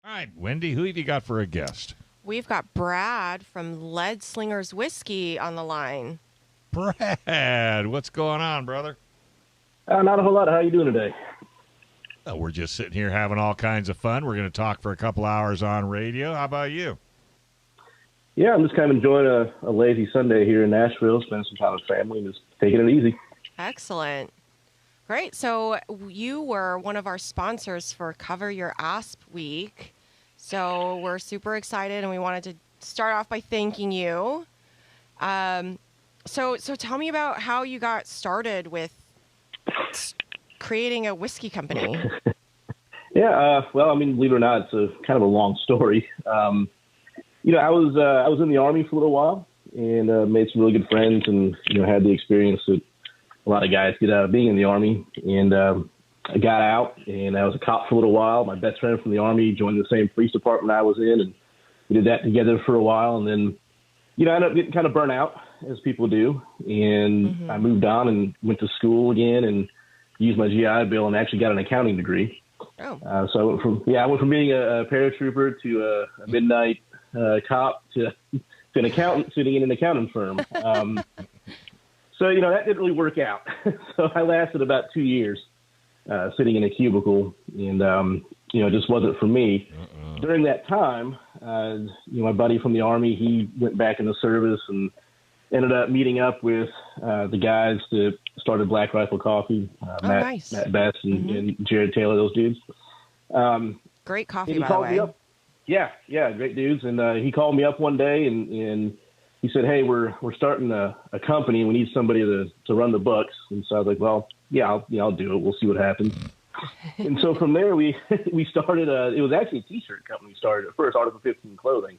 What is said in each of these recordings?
All right, Wendy, who have you got for a guest? We've got Brad from Leadslingers Whiskey on the line. Brad, what's going on, brother? Not a whole lot. How are you doing today? We're just sitting here having all kinds of fun. We're going to talk for a couple hours on radio. How about you? Yeah, I'm just kind of enjoying a lazy Sunday here in Nashville, spending some time with family and just taking it easy. Excellent. Great. So you were one of our sponsors for Cover Your Asp Week. So we're super excited, and we wanted to start off by thanking you. So tell me about how you got started with creating a whiskey company. Yeah, well, I mean, believe it or not, it's a kind of a long story. I was in the Army for a little while and made some really good friends, and had the experience that a lot of guys get out of being in the Army. And I got out, and I was a cop for a little while. My best friend from the Army joined the same police department I was in, and we did that together for a while. And then, I ended up getting kind of burnt out, as people do. And I moved on and went to school again and used my GI Bill and actually got an accounting degree. Oh. So I went from being a paratrooper to a midnight cop to an accountant sitting in an accounting firm. So, that didn't really work out. So I lasted about 2 years sitting in a cubicle, and, it just wasn't for me. During that time, my buddy from the Army, he went back in the service and ended up meeting up with the guys that started Black Rifle Coffee, nice. Matt Best and Jared Taylor, those dudes. Great coffee, by the way. Yeah, great dudes. And he called me up one day and he said, "Hey, we're starting a company. We need somebody to run the books." And so I was like, "Well, yeah, I'll do it. We'll see what happens." And so from there, we started. It was actually a T-shirt company. We started at first, Article 15 clothing.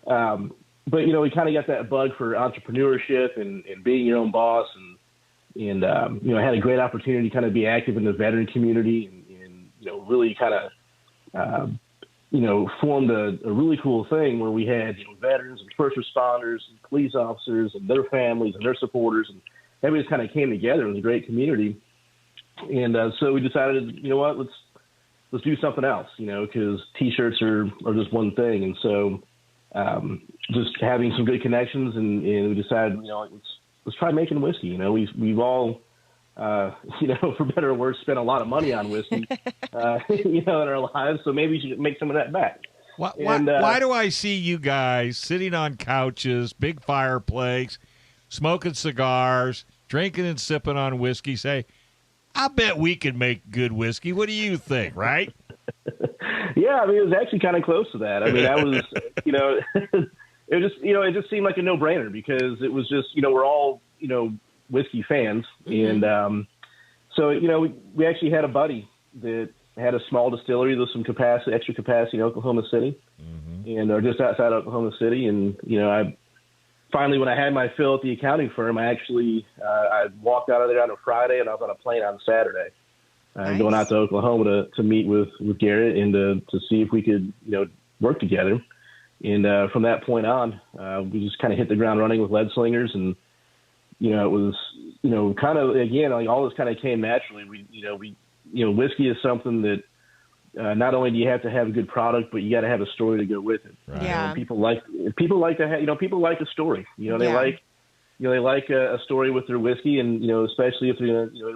But we kind of got that bug for entrepreneurship and being your own boss, and I had a great opportunity to kind of be active in the veteran community, and really kind of formed a really cool thing where we had veterans and first responders and police officers and their families and their supporters, and everybody just kind of came together. It was a great community, and so we decided, let's do something else, because T-shirts are just one thing, and so just having some good connections, and we decided, let's try making whiskey. We've all for better or worse, spent a lot of money on whiskey, in our lives. So maybe we should make some of that back. Why do I see you guys sitting on couches, big fireplace, smoking cigars, drinking and sipping on whiskey? Say, I bet we could make good whiskey. What do you think, right? Yeah, I mean, it was actually kind of close to that. I mean, I was, it just seemed like a no-brainer because it was just, we're all, whiskey fans. And so, we actually had a buddy that had a small distillery with some extra capacity in Oklahoma City, or just outside Oklahoma City. And, I finally, when I had my fill at the accounting firm, I actually, I walked out of there on a Friday and I was on a plane on Saturday, Nice. Going out to Oklahoma to meet with Garrett and to see if we could, work together. And from that point on, we just kind of hit the ground running with Leadslingers, and it was kind of, again, like all this kind of came naturally. Whiskey is something that not only do you have to have a good product, but you got to have a story to go with it. Right. Yeah. People like to have, people like a story. They like a story with their whiskey, and especially if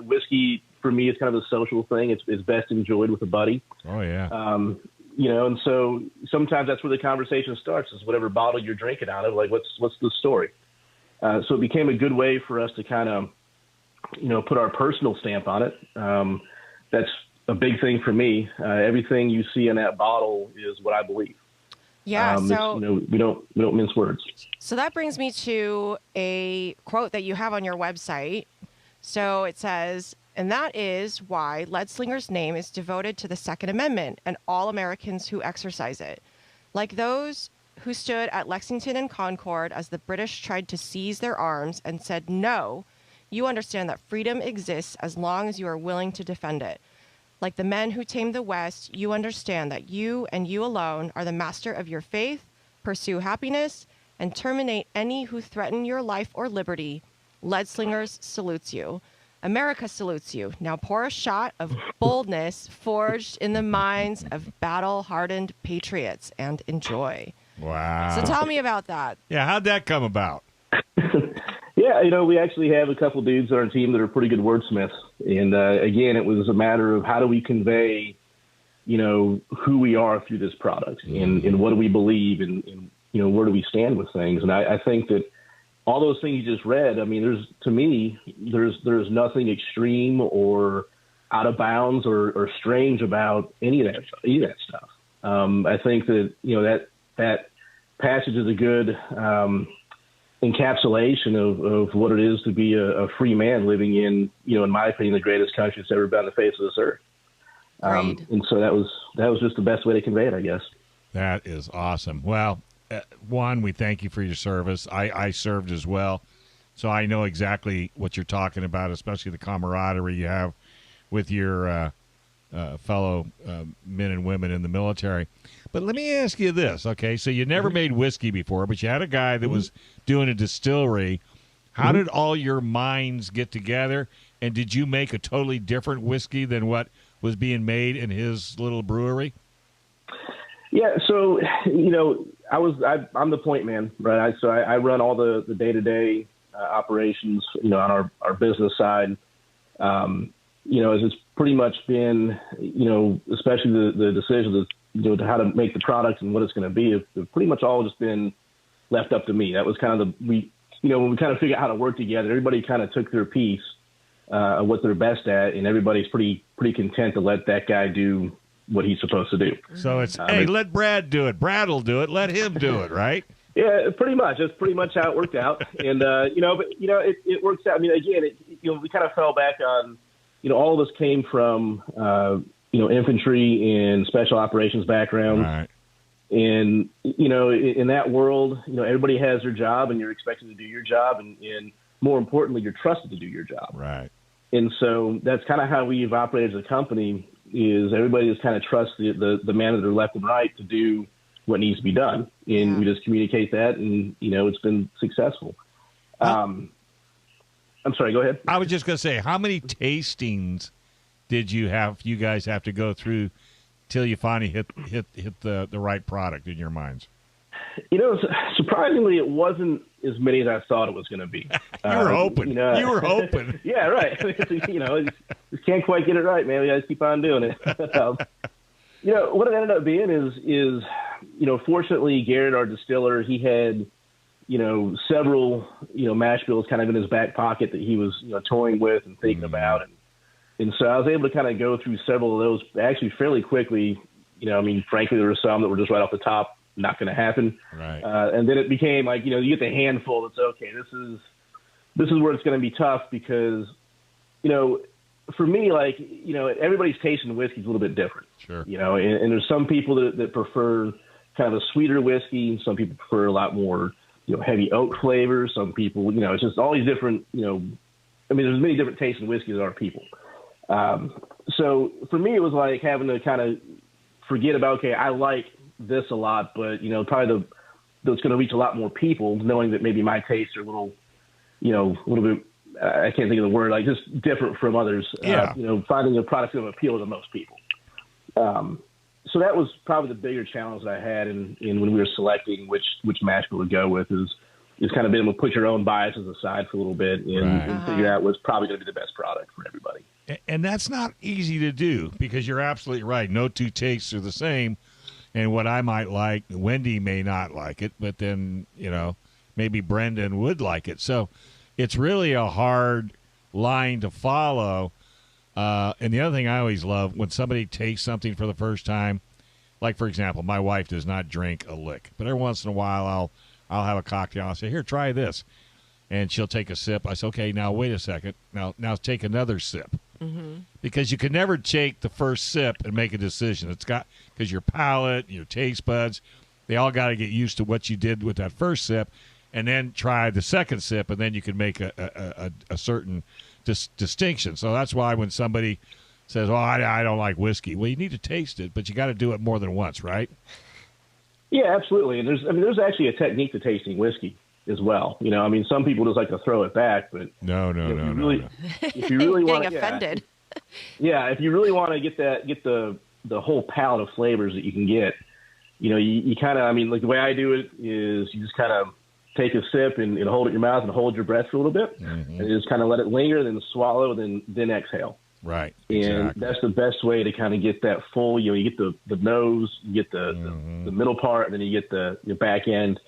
whiskey for me is kind of a social thing. It's best enjoyed with a buddy. Oh yeah. And so sometimes that's where the conversation starts, is whatever bottle you're drinking out of, like what's the story. So it became a good way for us to kind of, put our personal stamp on it. That's a big thing for me. Everything you see in that bottle is what I believe. Yeah. So we don't mince words. So that brings me to a quote that you have on your website. So it says, "And that is why Leadslinger's name is devoted to the Second Amendment and all Americans who exercise it. Like those who stood at Lexington and Concord as the British tried to seize their arms and said, 'No, you understand that freedom exists as long as you are willing to defend it.' Like the men who tamed the West, you understand that you and you alone are the master of your faith, pursue happiness, and terminate any who threaten your life or liberty. Leadslingers salutes you. America salutes you. Now pour a shot of boldness forged in the minds of battle-hardened patriots and enjoy. Wow. So tell me about that. Yeah, how'd that come about? Yeah, we actually have a couple dudes on our team that are pretty good wordsmiths. And again, it was a matter of how do we convey, who we are through this product and what do we believe and where do we stand with things. And I think that all those things you just read, I mean, there's nothing extreme or out of bounds or strange about any of that stuff. I think that that passage is a good encapsulation of what it is to be a free man living in, in my opinion, the greatest country that's ever been on the face of this earth. And so that was just the best way to convey it, I guess. That is awesome. Well, Juan, we thank you for your service. I served as well, so I know exactly what you're talking about, especially the camaraderie you have with your fellow men and women in the military. But let me ask you this, okay? So you never made whiskey before, but you had a guy that was doing a distillery. How did all your minds get together, and did you make a totally different whiskey than what was being made in his little brewery? Yeah, so I'm the point man, right? So I run all the day-to-day operations, on our business side. As it's pretty much been, especially the decisions of how to make the product and what it's going to be, it's pretty much all just been left up to me. That was kind of when we kind of figured out how to work together, everybody kind of took their piece of what they're best at, and everybody's pretty content to let that guy do what he's supposed to do. So it's, hey, let Brad do it. Brad will do it. Let him do it, right? Yeah, pretty much. That's pretty much how it worked out. And, it works out. I mean, again, we kind of fell back on, all of us came from, infantry and special operations backgrounds. Right. And, in that world, everybody has their job and you're expected to do your job. And more importantly, you're trusted to do your job. Right. And so that's kind of how we've operated as a company, is everybody just kind of trusts the man to their left and right to do what needs to be done. And we just communicate that, and, it's been successful. I'm sorry, go ahead. I was just going to say, how many tastings did you guys have to go through till you finally hit the right product in your minds? Surprisingly, it wasn't as many as I thought it was going to be. You were hoping. You were hoping. Yeah, right. Just can't quite get it right, man. We got to keep on doing it. What it ended up being is fortunately, Garrett, our distiller, he had, several, mash bills kind of in his back pocket that he was, toying with and thinking about. And so I was able to kind of go through several of those actually fairly quickly. Frankly, there were some that were just right off the top, not going to happen. Right. And then it became like, you get the handful that's okay. This is where it's going to be tough because, for me, like, everybody's taste in whiskey is a little bit different. Sure. And there's some people that prefer kind of a sweeter whiskey. Some people prefer a lot more, heavy oak flavors. Some people, it's just all these different, there's many different tastes in whiskey as there are people. So for me, it was like having to kind of forget about, okay, I like this a lot, but, probably that's going to reach a lot more people, knowing that maybe my tastes are a little bit, I can't think of the word, like just different from others. Yeah. Finding a product that will appeal to most people. So that was probably the bigger challenge that I had in when we were selecting which mash bill to go with is kind of being able to put your own biases aside for a little bit and figure out what's probably going to be the best product for everybody. And that's not easy to do because you're absolutely right. No two tastes are the same. And what I might like, Wendy may not like it, but then, maybe Brendan would like it. So it's really a hard line to follow. And the other thing I always love, when somebody tastes something for the first time, like, for example, my wife does not drink a lick. But every once in a while, I'll have a cocktail. I'll say, here, try this. And she'll take a sip. I say, okay, now wait a second. Now take another sip. Mm-hmm. Because you can never take the first sip and make a decision. Because your palate, your taste buds, they all got to get used to what you did with that first sip, and then try the second sip, and then you can make a certain distinction. So that's why when somebody says, "Oh, I don't like whiskey," well, you need to taste it, but you got to do it more than once, right? Yeah, absolutely. And there's actually a technique to tasting whiskey. as well. You know, I mean, some people just like to throw it back, but No. if you really want Getting offended. Yeah, if you really want to get the whole palette of flavors that you can get, you know, you kind of, I mean, like the way I do it is you just kind of take a sip and hold it in your mouth and hold your breath for a little bit, and just kind of let it linger, then swallow, then exhale. Right. And Exactly. that's the best way to kind of get that full, you know, you get the nose, you get the middle part, and then you get the back end.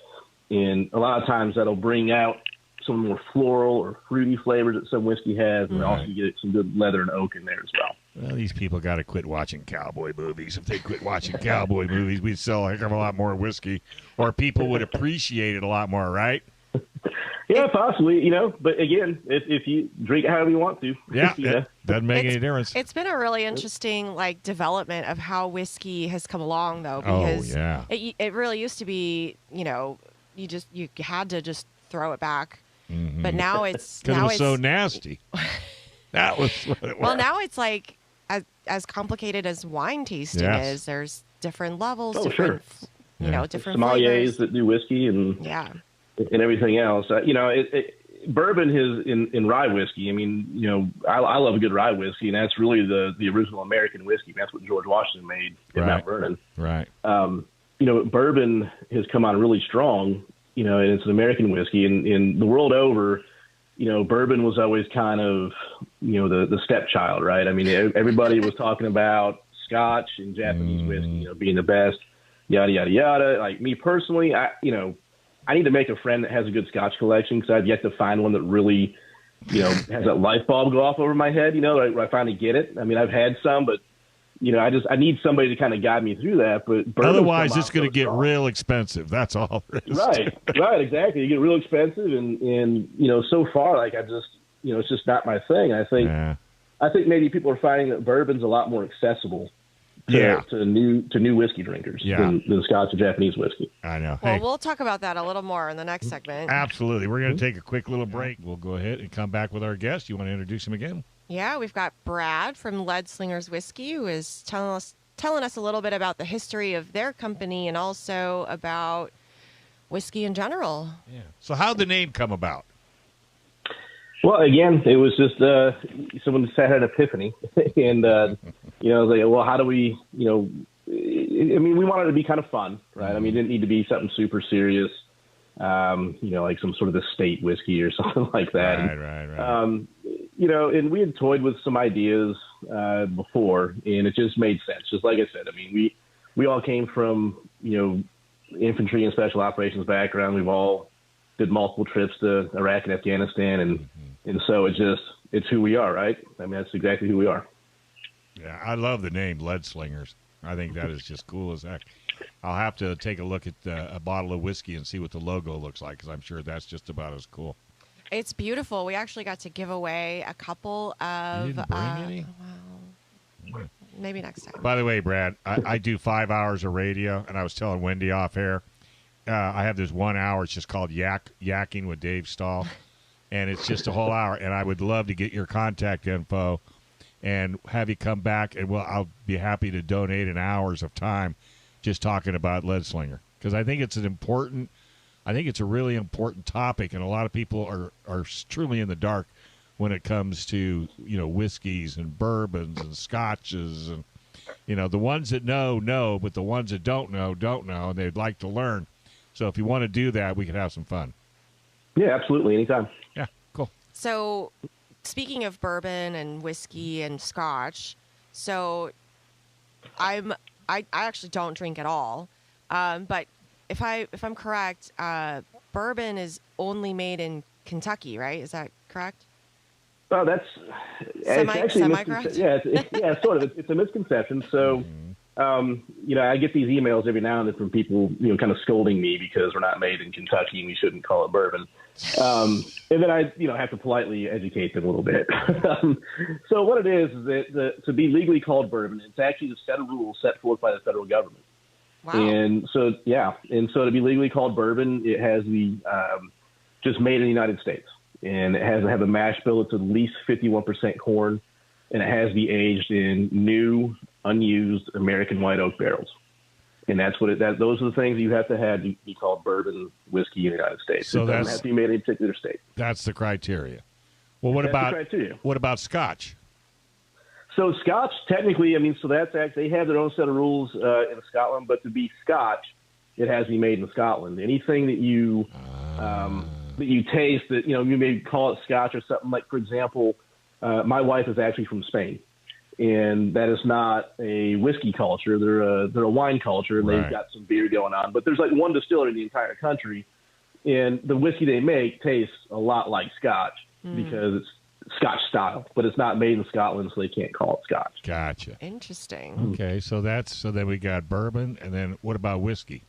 And a lot of times that'll bring out some more floral or fruity flavors that some whiskey has, and also you get some good leather and oak in there as well. Well, these people got to quit watching cowboy movies. If they quit watching cowboy movies, we'd sell a heck of a lot more whiskey, or people would appreciate it a lot more, right? Yeah, possibly, you know, but again, if you drink it however you want to. Yeah, you know? it doesn't make any difference. It's been a really interesting like development of how whiskey has come along, though, Oh, because yeah. it really used to be, you know, you had to just throw it back, but now it's Because it was so nasty. That was what it was. well, now it's like as complicated as wine tasting Yes. is. There's different levels, Oh, different, sure. you know, different Sommeliers flavors. that do whiskey and everything else. You know, bourbon is in rye whiskey. I mean, you know, I love a good rye whiskey, and that's really the original American whiskey. That's what George Washington made in Mount Vernon. Right. You know, bourbon has come on really strong, you know, and it's an American whiskey. And the world over, you know, bourbon was always kind of, you know, the stepchild, right? I mean, everybody was talking about Scotch and Japanese whiskey, you know, being the best, yada, yada, yada. Like me personally, I need to make a friend that has a good Scotch collection, because I've yet to find one that really, you know, has that light bulb go off over my head, you know, where I finally get it. I mean, I've had some, but, you know, I need somebody to kind of guide me through that. But otherwise, it's going to get real expensive. That's all there is. Right, exactly. You get real expensive, and you know, so far, like I just, you know, it's just not my thing. I think maybe people are finding that bourbon's a lot more accessible to new whiskey drinkers than Scotch or Japanese whiskey. I know. Well, Hey, we'll talk about that a little more in the next segment. absolutely. We're going to take a quick little break. We'll go ahead and come back with our guest. You want to introduce him again? Yeah, we've got Brad from Leadslingers Whiskey, who is telling us a little bit about the history of their company and also about whiskey in general. Yeah. So how'd the name come about? Well, again, it was just someone just had an epiphany, and you know, like, well, how do we, you know, I mean, we wanted it to be kind of fun, right? I mean, it didn't need to be something super serious, you know, like some sort of estate whiskey or something like that. Right. You know, and we had toyed with some ideas before, and it just made sense. Just like I said, I mean, we all came from, you know, infantry and special operations background. We've all did multiple trips to Iraq and Afghanistan, and so it's who we are, right? I mean, that's exactly who we are. Yeah, I love the name Leadslingers. I think that is just cool as heck. I'll have to take a look at a bottle of whiskey and see what the logo looks like, because I'm sure that's just about as cool. It's beautiful. We actually got to give away a couple of. You didn't bring any? Well, maybe next time. By the way, Brad, I do 5 hours of radio, and I was telling Wendy off air, I have this 1 hour. It's just called Yakking with Dave Stahl, and it's just a whole hour. And I would love to get your contact info and have you come back, and I'll be happy to donate an hours of time just talking about Leadslinger, because I think it's a really important topic, and a lot of people are truly in the dark when it comes to, you know, whiskeys and bourbons and scotches, and, you know, the ones that know, but the ones that don't know, and they'd like to learn. So if you want to do that, we could have some fun. Yeah, absolutely. Anytime. Yeah, cool. So, speaking of bourbon and whiskey and scotch, so I actually don't drink at all, but if I'm correct, bourbon is only made in Kentucky, right? Is that correct? Well, that's semi-correct. Yeah, sort of. It's a misconception. So, you know, I get these emails every now and then from people, you know, kind of scolding me because we're not made in Kentucky and we shouldn't call it bourbon. And then I, you know, have to politely educate them a little bit. So what it is that to be legally called bourbon, it's actually a set of rules set forth by the federal government. Wow. And so to be legally called bourbon, it has to be just made in the United States. And it has to have a mash bill that's at least 51% corn, and it has to be aged in new, unused American white oak barrels. And that's what those are the things you have to have to be called bourbon whiskey in the United States. So it doesn't have to be made in a particular state. That's the criteria. Well, what about Scotch? So Scotch, technically, so that's actually, they have their own set of rules in Scotland, but to be Scotch, it has to be made in Scotland. Anything that you taste that, you may call it Scotch or something, like, for example, my wife is actually from Spain, and that is not a whiskey culture. They're a wine culture, and they've got some beer going on. But there's like one distillery in the entire country, and the whiskey they make tastes a lot like Scotch because it's Scotch style, but it's not made in Scotland, so they can't call it Scotch. Gotcha. Interesting. Okay, so then we got bourbon, and then what about whiskey?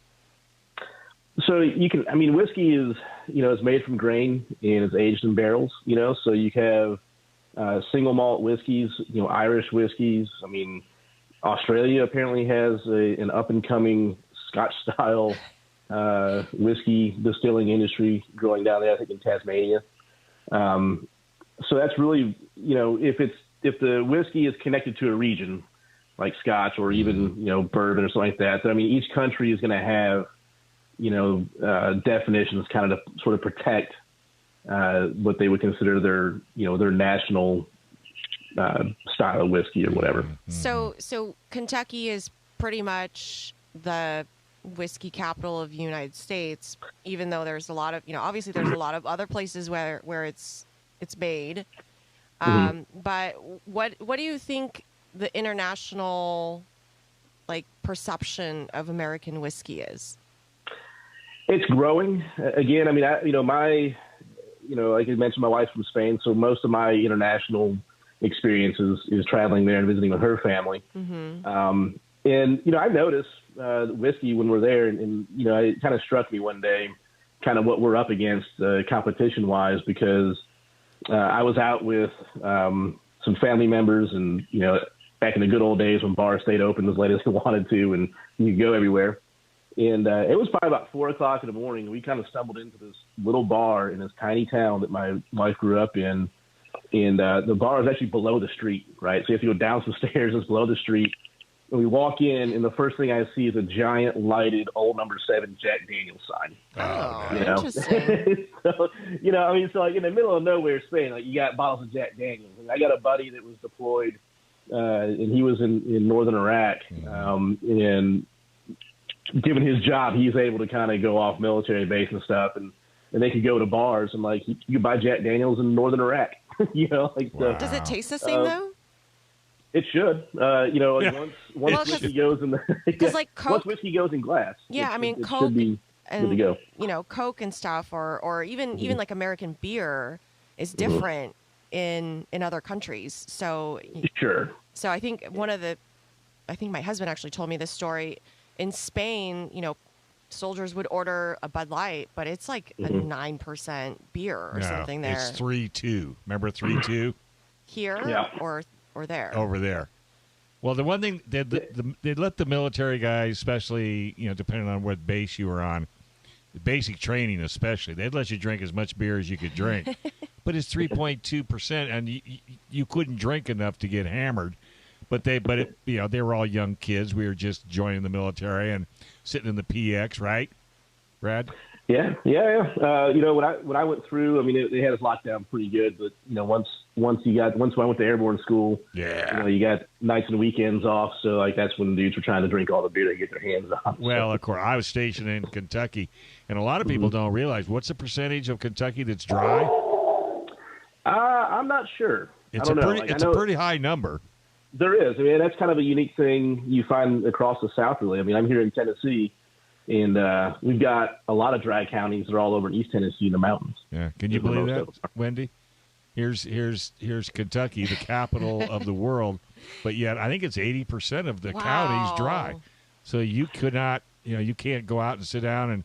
So you can, whiskey is, it's made from grain and it's aged in barrels, so you have single malt whiskeys, Irish whiskeys. Australia apparently has an up and coming Scotch style whiskey distilling industry growing down there, I think in Tasmania. So that's really, if the whiskey is connected to a region like Scotch or even, bourbon or something like that, each country is going to have, definitions kind of to sort of protect what they would consider their national style of whiskey or whatever. So Kentucky is pretty much the whiskey capital of the United States, even though there's a lot of, obviously there's a lot of other places where it's made. But what do you think the international perception of American whiskey is? It's growing. Again, like I mentioned, my wife's from Spain, so most of my international experiences is traveling there and visiting with her family. And, I noticed whiskey when we're there, and it kind of struck me one day kind of what we're up against competition-wise, because I was out with some family members and, back in the good old days when bars stayed open as late as they wanted to and you could go everywhere. And it was probably about 4 o'clock in the morning. We kind of stumbled into this little bar in this tiny town that my wife grew up in. And the bar is actually below the street, right? So you have to go down some stairs. It's below the street. And we walk in, and the first thing I see is a giant lighted old number 7 Jack Daniel's sign. Interesting. So, so like in the middle of nowhere, Spain, like you got bottles of Jack Daniels. And I got a buddy that was deployed, and he was in northern Iraq. And given his job, he's able to kind of go off military base and stuff, and they could go to bars and like you could buy Jack Daniels in northern Iraq. Wow. Does it taste the same though? It should. Once whiskey goes in because like Coke, once whiskey goes in glass. Coke should be and good to go. Coke and stuff, or even like American beer is different in other countries. So sure. So I think I think my husband actually told me this story. In Spain, soldiers would order a Bud Light, but it's like a 9% beer or something there. It's 3.2. Remember 3.2? Here or there? Over there. Well, the one thing, they let the military guys, especially, depending on what base you were on, the basic training especially, they'd let you drink as much beer as you could drink. But it's 3.2%, and you couldn't drink enough to get hammered. But they were all young kids. We were just joining the military and sitting in the PX, right, Brad? Yeah. When I went through, they had us locked down pretty good. But once I went to airborne school, you got nights and weekends off. So like that's when the dudes were trying to drink all the beer they get their hands on. Well, of course, I was stationed in Kentucky, and a lot of people don't realize what's the percentage of Kentucky that's dry. I'm not sure. It's a pretty high number. There is. That's kind of a unique thing you find across the South, really. I'm here in Tennessee, and we've got a lot of dry counties that are all over in East Tennessee in the mountains. Yeah, can you believe that, Wendy? Here's Kentucky, the capital of the world, but yet I think it's 80% of the counties dry. So you could not, you can't go out and sit down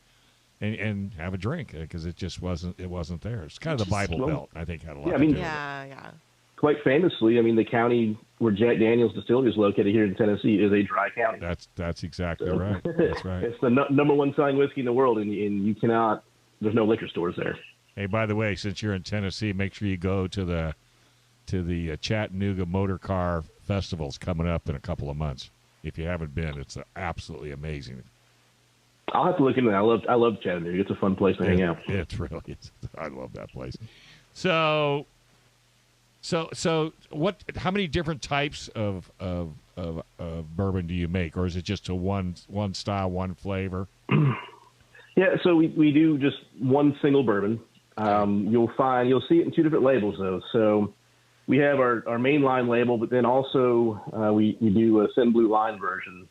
and have a drink because it just wasn't there. It's kind of the Bible Belt, I think, had a lot to do with it. Yeah. Quite famously, the county where Jack Daniel's distillery is located here in Tennessee is a dry county. That's exactly right. That's right. It's the number one selling whiskey in the world, and you cannot. There's no liquor stores there. Hey, by the way, since you're in Tennessee, make sure you go to the Chattanooga Motor Car Festival's coming up in a couple of months. If you haven't been, it's absolutely amazing. I'll have to look into that. I love Chattanooga. It's a fun place to hang out. It's really, I love that place. So what? How many different types of bourbon do you make, or is it just a one style, one flavor? Yeah, so we do just one single bourbon. You'll see it in two different labels though. So we have our main line label, but then also we do a thin blue line version,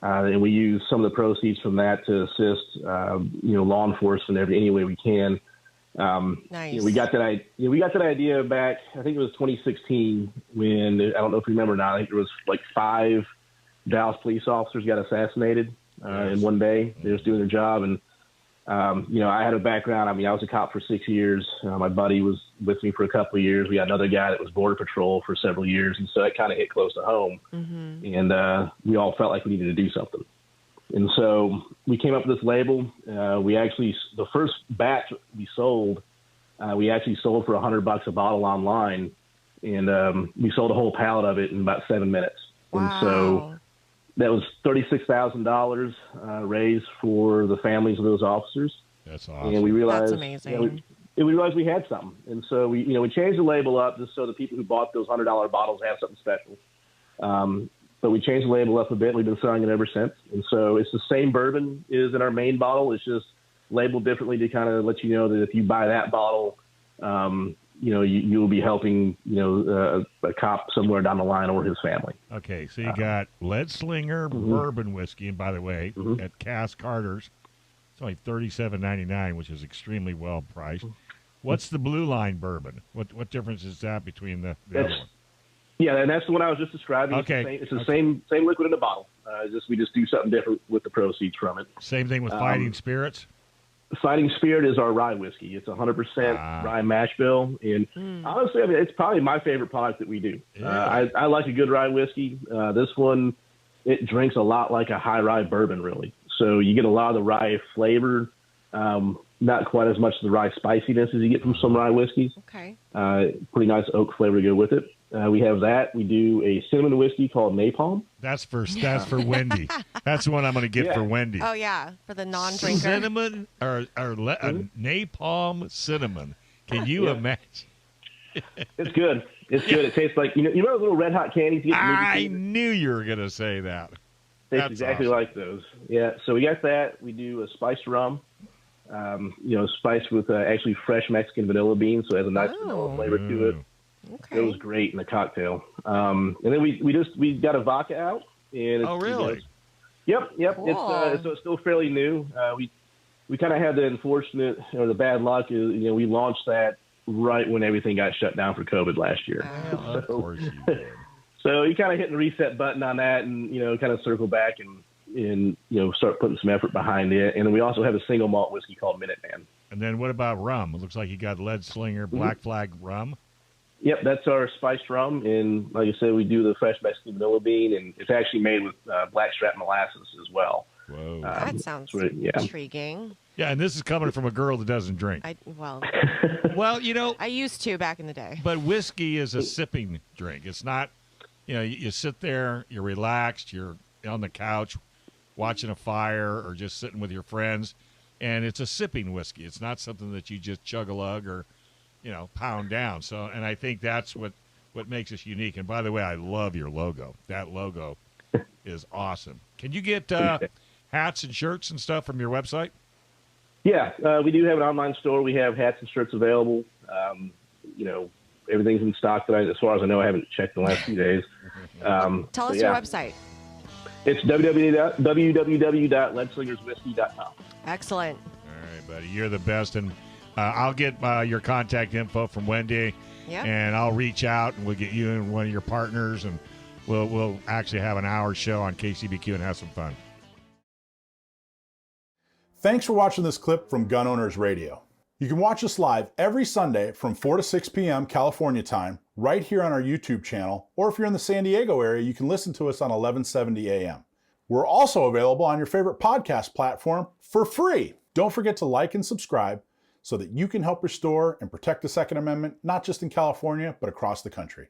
and we use some of the proceeds from that to assist law enforcement any way we can. Nice. We got that idea back. I think it was 2016 when, I don't know if you remember or not. I think there was like 5 Dallas police officers got assassinated in one day. They were just doing their job, and I had a background. I mean, I was a cop for 6 years. My buddy was with me for a couple of years. We had another guy that was border patrol for several years, and so that kind of hit close to home. Mm-hmm. And we all felt like we needed to do something. And so we came up with this label. The first batch we sold sold for $100 a bottle online, and we sold a whole pallet of it in about 7 minutes. Wow. And so that was $36,000 raised for the families of those officers. That's awesome. And we realized, that's amazing. we realized we had something. And so we changed the label up just so the people who bought those $100 bottles have something special. But we changed the label up a bit. We've been selling it ever since. And so it's the same bourbon is in our main bottle. It's just labeled differently to kind of let you know that if you buy that bottle, you will be helping, a cop somewhere down the line or his family. Okay, so you got Leadslinger Bourbon Whiskey, and by the way, at Cass Carter's, it's only $37.99, which is extremely well priced. What's the Blue Line Bourbon? What difference is that between the other one? Yeah, and that's the one I was just describing. Okay. It's the same liquid in the bottle. We just do something different with the proceeds from it. Same thing with Fighting Spirits? Fighting Spirit is our rye whiskey. It's 100% rye mash bill. And honestly, it's probably my favorite product that we do. Yeah. I like a good rye whiskey. This one, it drinks a lot like a high rye bourbon, really. So you get a lot of the rye flavor, not quite as much of the rye spiciness as you get from some rye whiskeys. Okay. Pretty nice oak flavor to go with it. We have that. We do a cinnamon whiskey called Napalm. That's for Wendy. That's the one I'm going to get for Wendy. Oh, yeah, for the non-drinker. Cinnamon or napalm cinnamon. Can you imagine? It's good. It's good. It tastes like, you know those little red hot candies you get in the movie theater? I knew you were going to say that. It's exactly awesome. Like those. Yeah. So we got that. We do a spiced rum. Spiced with actually fresh Mexican vanilla beans, so it has a nice vanilla flavor to it. Okay. It was great in the cocktail. And then we got a vodka out. And it's, really? Yep. Cool. It's still fairly new. We kind of had the unfortunate or the bad luck is we launched that right when everything got shut down for COVID last year. Of course you did. So you kind of hit the reset button on that, and kind of circle back and start putting some effort behind it. And then we also have a single malt whiskey called Minuteman. And then what about rum? It looks like you got Leadslinger Black Flag rum. Yep, that's our spiced rum, and like I said, we do the fresh Mexican vanilla bean, and it's actually made with blackstrap molasses as well. Whoa, that sounds intriguing. Yeah, and this is coming from a girl that doesn't drink. Well, I used to back in the day. But whiskey is a sipping drink. It's not, you sit there, you're relaxed, you're on the couch watching a fire or just sitting with your friends, and it's a sipping whiskey. It's not something that you just chug a lug or pound down. So, and I think that's what makes us unique. And by the way, I love your logo. That logo is awesome. Can you get hats and shirts and stuff from your website? Yeah, we do have an online store. We have hats and shirts available. Everything's in stock. As far as I know, I haven't checked in the last few days. Tell us your website. It's www.leadslingerswhiskey.com. Excellent. All right, buddy. You're the best. And I'll get your contact info from Wendy, and I'll reach out, and we'll get you and one of your partners, and we'll actually have an hour show on KCBQ and have some fun. Thanks for watching this clip from Gun Owners Radio. You can watch us live every Sunday from 4 to 6 p.m. California time, right here on our YouTube channel, or if you're in the San Diego area, you can listen to us on 1170 a.m. We're also available on your favorite podcast platform for free. Don't forget to like and subscribe so that you can help restore and protect the Second Amendment, not just in California, but across the country.